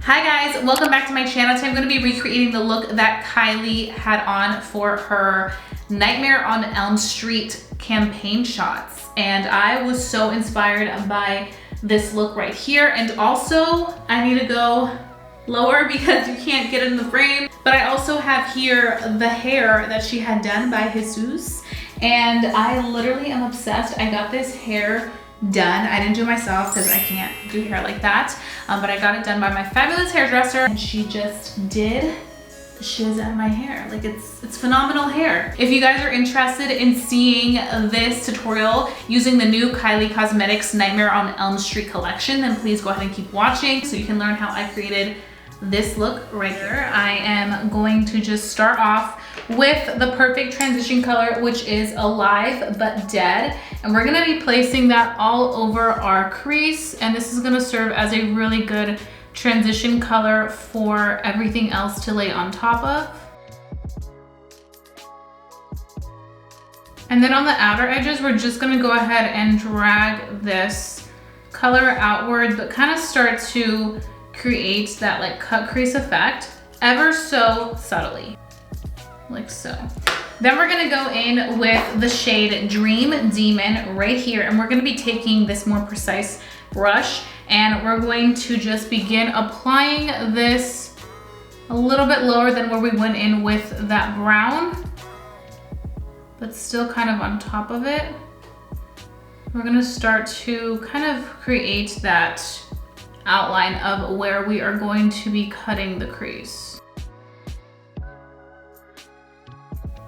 Hi guys, welcome back to my channel. Today I'm going to be recreating the look that Kylie had on for her Nightmare on Elm Street campaign shots. And I was so inspired by this look right here. And also I need to go lower because you can't get it in the frame. But I also have here the hair that she had done by Jesus. And I literally am obsessed. I got this hair done. I didn't do it myself because I can't do hair like that. But I got it done by my fabulous hairdresser and she just did the shiz out of my hair. Like it's phenomenal hair. If you guys are interested in seeing this tutorial using the new Kylie Cosmetics Nightmare on Elm Street collection, then please go ahead and keep watching so you can learn how I created this look right here. I am going to just start off with the perfect transition color, which is Alive But Dead. And we're gonna be placing that all over our crease. And this is gonna serve as a really good transition color for everything else to lay on top of. And then on the outer edges, we're just gonna go ahead and drag this color outward, but kind of start to create that like cut crease effect ever so subtly, like so. Then we're gonna go in with the shade Dream Demon right here, and we're gonna be taking this more precise brush and we're going to just begin applying this a little bit lower than where we went in with that brown, but still kind of on top of it. We're gonna start to kind of create that outline of where we are going to be cutting the crease.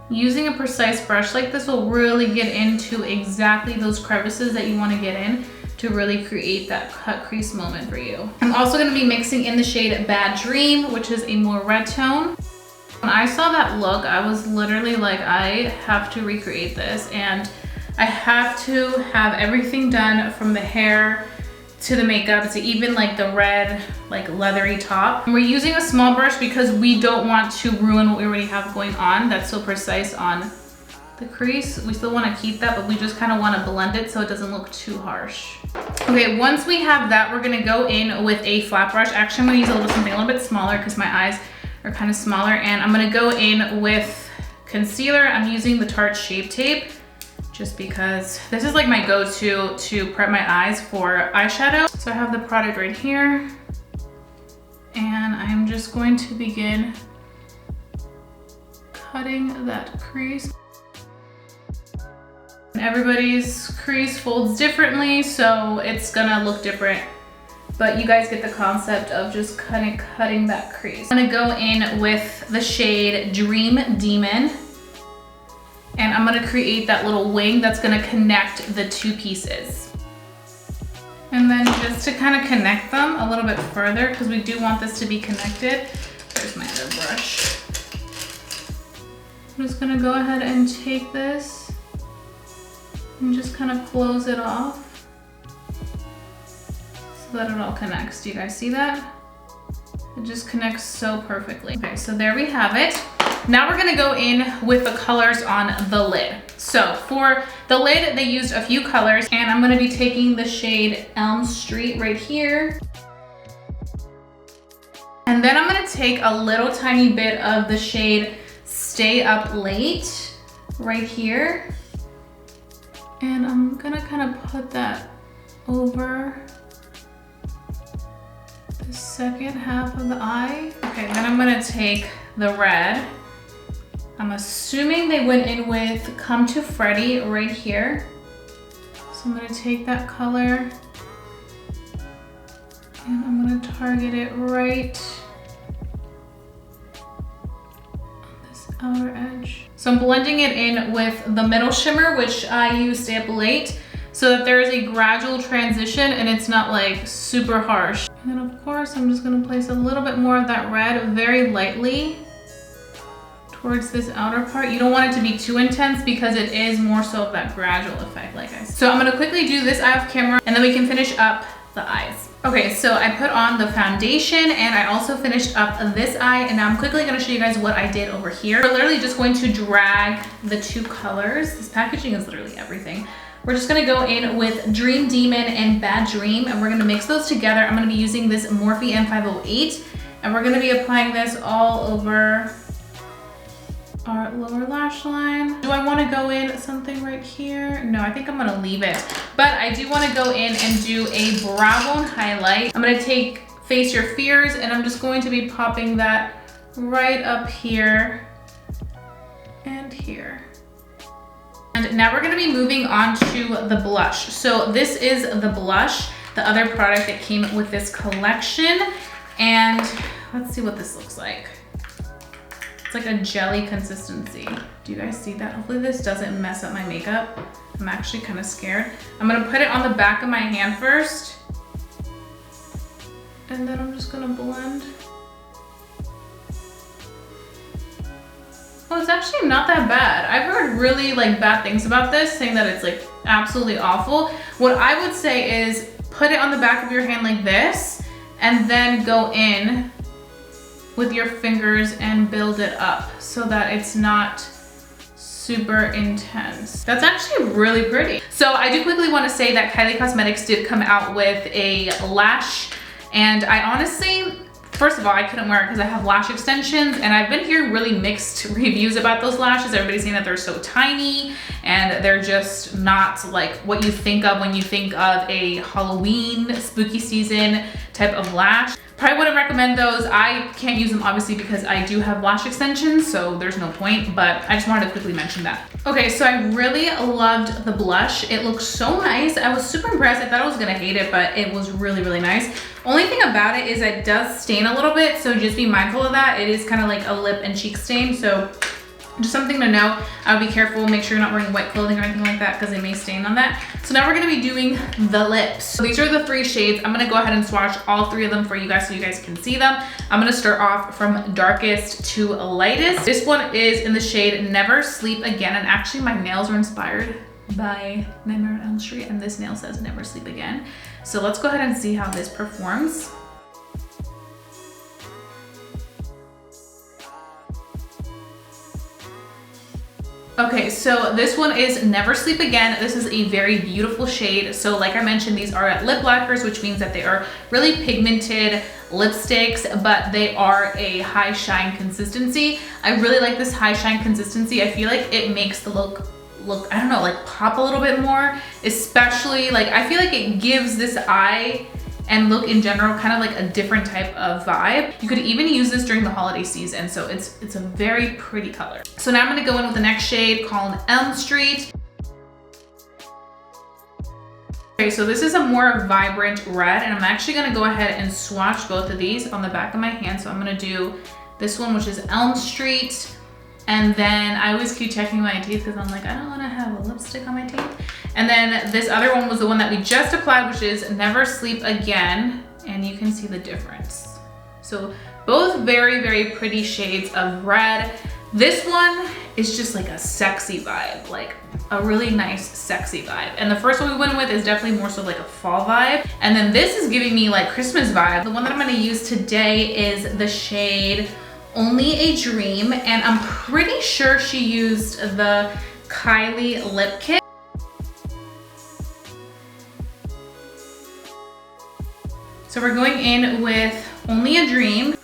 Using a precise brush like this will really get into exactly those crevices that you want to get in to really create that cut crease moment for you. I'm also going to be mixing in the shade Bad Dream, which is a more red tone. When I saw that look, I was literally like, I have to recreate this, and I have to have everything done from the hair to the makeup to even like the red like leathery top. And we're using a small brush because we don't want to ruin what we already have going on. That's so precise on the crease. We still want to keep that, but we just kind of want to blend it so it doesn't look too harsh. Okay, once we have that, we're gonna go in with a flat brush. Actually, I'm gonna use something a little bit smaller because my eyes are kind of smaller, and I'm gonna go in with concealer. I'm using the Tarte Shape Tape, just because this is like my go-to to prep my eyes for eyeshadow. So I have the product right here, and I'm just going to begin cutting that crease. And everybody's crease folds differently, so it's gonna look different, but you guys get the concept of just kind of cutting that crease. I'm gonna go in with the shade Dream Demon, and I'm gonna create that little wing that's gonna connect the two pieces. And then just to kind of connect them a little bit further, because we do want this to be connected. There's my other brush. I'm just gonna go ahead and take this and just kind of close it off so that it all connects. Do you guys see that? It just connects so perfectly. Okay, so there we have it. Now we're gonna go in with the colors on the lid. So for the lid, they used a few colors, and I'm gonna be taking the shade Elm Street right here. And then I'm gonna take a little tiny bit of the shade Stay Up Late right here. And I'm gonna kind of put that over the second half of the eye. Okay, then I'm gonna take the red. I'm assuming they went in with Come to Freddy right here. So I'm gonna take that color and I'm gonna target it right on this outer edge. So I'm blending it in with the middle shimmer, which I use Stay Up Late, so that there is a gradual transition and it's not like super harsh. And then of course, I'm just gonna place a little bit more of that red very lightly towards this outer part. You don't want it to be too intense because it is more so of that gradual effect, like I said. So I'm gonna quickly do this eye off camera and then we can finish up the eyes. Okay, so I put on the foundation and I also finished up this eye, and now I'm quickly gonna show you guys what I did over here. We're literally just going to drag the two colors. This packaging is literally everything. We're just gonna go in with Dream Demon and Bad Dream, and we're gonna mix those together. I'm gonna be using this Morphe M508, and we're gonna be applying this all over our lower lash line. Do I wanna go in something right here? No, I think I'm gonna leave it. But I do wanna go in and do a brow bone highlight. I'm gonna take Face Your Fears, and I'm just going to be popping that right up here and here. And now we're gonna be moving on to the blush. So this is the blush, the other product that came with this collection. And let's see what this looks like. It's like a jelly consistency. Do you guys see that? Hopefully this doesn't mess up my makeup. I'm actually kind of scared. I'm gonna put it on the back of my hand first. And then I'm just gonna blend. Oh, it's actually not that bad. I've heard really like bad things about this, saying that it's like absolutely awful. What I would say is put it on the back of your hand like this, and then go in with your fingers and build it up so that it's not super intense. That's actually really pretty. So I do quickly want to say that Kylie Cosmetics did come out with a lash, and I honestly, first of all, I couldn't wear it because I have lash extensions, and I've been hearing really mixed reviews about those lashes. Everybody's saying that they're so tiny and they're just not like what you think of when you think of a Halloween spooky season type of lash. Probably wouldn't recommend those. I can't use them obviously because I do have lash extensions, so there's no point, but I just wanted to quickly mention that. Okay, so I really loved the blush. It looks so nice. I was super impressed. I thought I was gonna hate it, but it was really, really nice. Only thing about it is it does stain a little bit, so just be mindful of that. It is kind of like a lip and cheek stain, so just something to know. I would be careful, make sure you're not wearing white clothing or anything like that because they may stain on that. So now we're gonna be doing the lips. So these are the 3 shades. I'm gonna go ahead and swatch all 3 of them for you guys so you guys can see them. I'm gonna start off from darkest to lightest. This one is in the shade Never Sleep Again, and actually my nails are inspired by Nightmare on Elm Street, and this nail says Never Sleep Again. So let's go ahead and see how this performs. Okay, so this one is Never Sleep Again. This is a very beautiful shade. So like I mentioned, these are lip lacquers, which means that they are really pigmented lipsticks, but they are a high shine consistency. I really like this high shine consistency. I feel like it makes the look, I don't know, like pop a little bit more, especially like, I feel like it gives this eye and look in general kind of like a different type of vibe. You could even use this during the holiday season, so it's a very pretty color. So now I'm gonna go in with the next shade called Elm Street. Okay, so this is a more vibrant red, and I'm actually gonna go ahead and swatch both of these on the back of my hand. So I'm gonna do this one, which is Elm Street, and then I always keep checking my teeth because I'm like, I don't wanna have a lipstick on my teeth. And then this other one was the one that we just applied, which is Never Sleep Again, and you can see the difference. So both very, very pretty shades of red. This one is just like a sexy vibe, like a really nice sexy vibe. And the first one we went with is definitely more so like a fall vibe. And then this is giving me like Christmas vibe. The one that I'm gonna use today is the shade Only a Dream, and I'm pretty sure she used the Kylie lip kit. So we're going in with Only a Dream.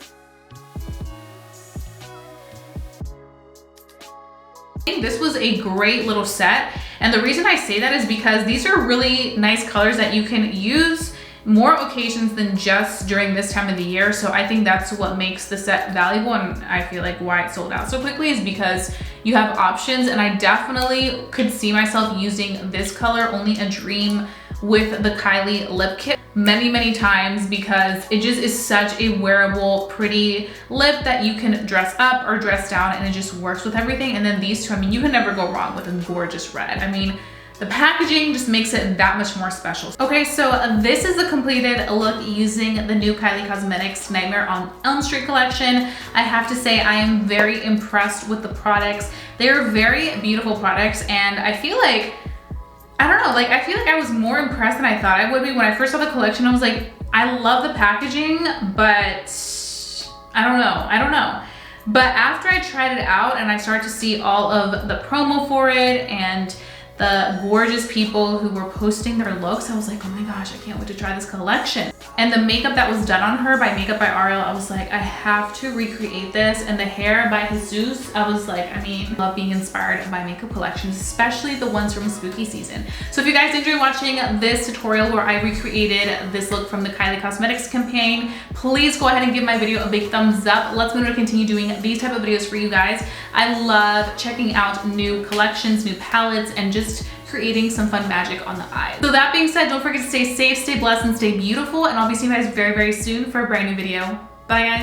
I think this was a great little set, and the reason I say that is because these are really nice colors that you can use more occasions than just during this time of the year. So I think that's what makes the set valuable, and I feel like why it sold out so quickly is because you have options, and I definitely could see myself using this color, Only a Dream, with the Kylie lip kit many, many times because it just is such a wearable, pretty lip that you can dress up or dress down, and it just works with everything. And then these two, I mean, you can never go wrong with a gorgeous red. I mean, the packaging just makes it that much more special. Okay, so this is the completed look using the new Kylie Cosmetics Nightmare on Elm Street collection. I have to say I am very impressed with the products. They're very beautiful products, and I feel like, I don't know, like I feel like I was more impressed than I thought I would be. When I first saw the collection, I was like, I love the packaging, but I don't know. But after I tried it out and I started to see all of the promo for it and the gorgeous people who were posting their looks. I was like, oh my gosh, I can't wait to try this collection. And the makeup that was done on her by Makeup by Ariel, I was like, I have to recreate this. And the hair by Jesus, I was like, I mean, I love being inspired by makeup collections, especially the ones from spooky season. So if you guys enjoy watching this tutorial where I recreated this look from the Kylie Cosmetics campaign, please go ahead and give my video a big thumbs up. Let's move to continue doing these type of videos for you guys. I love checking out new collections, new palettes, and just creating some fun magic on the eyes. So that being said, don't forget to stay safe, stay blessed, and stay beautiful. And I'll be seeing you guys very, very soon for a brand new video. Bye guys.